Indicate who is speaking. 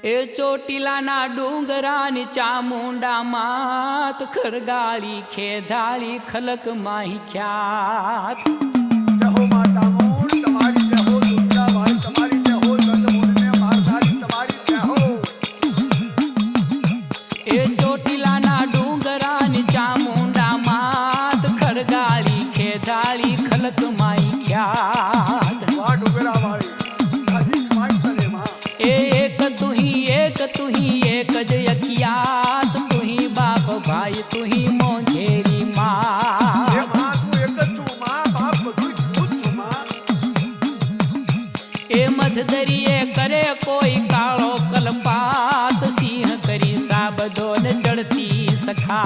Speaker 1: એ ચોટીલાના ડુંગરાની ચામુંડા માત ખરગાળી ખેધાળી ખલક માહી ખ્યાત
Speaker 2: જહો માં ચામુંડ તમારી જહો દુર્ગા ભાઈ તમારી જહો ચંદ્રમુંડને મારધારી તમારી જહો
Speaker 1: એ ચોટીલાના ડુંગરાની ચામુંડા માત ખરગાળી ખેધાળી ખલક માહી ખ્યાત
Speaker 2: વાહ ડુંગરા વાળી હાજી ખમાઈ તને માં
Speaker 1: एक तू ही एक ज अखियात तू ही बाप भाई तू ही मोंझेरी माँ
Speaker 2: એ માં તું એક જ છું માં બાપ બધું તું જ છું માં
Speaker 1: ए मधदरिये करे कोई काळो कलपात सिंह करी साबदो न चढ़ती सखा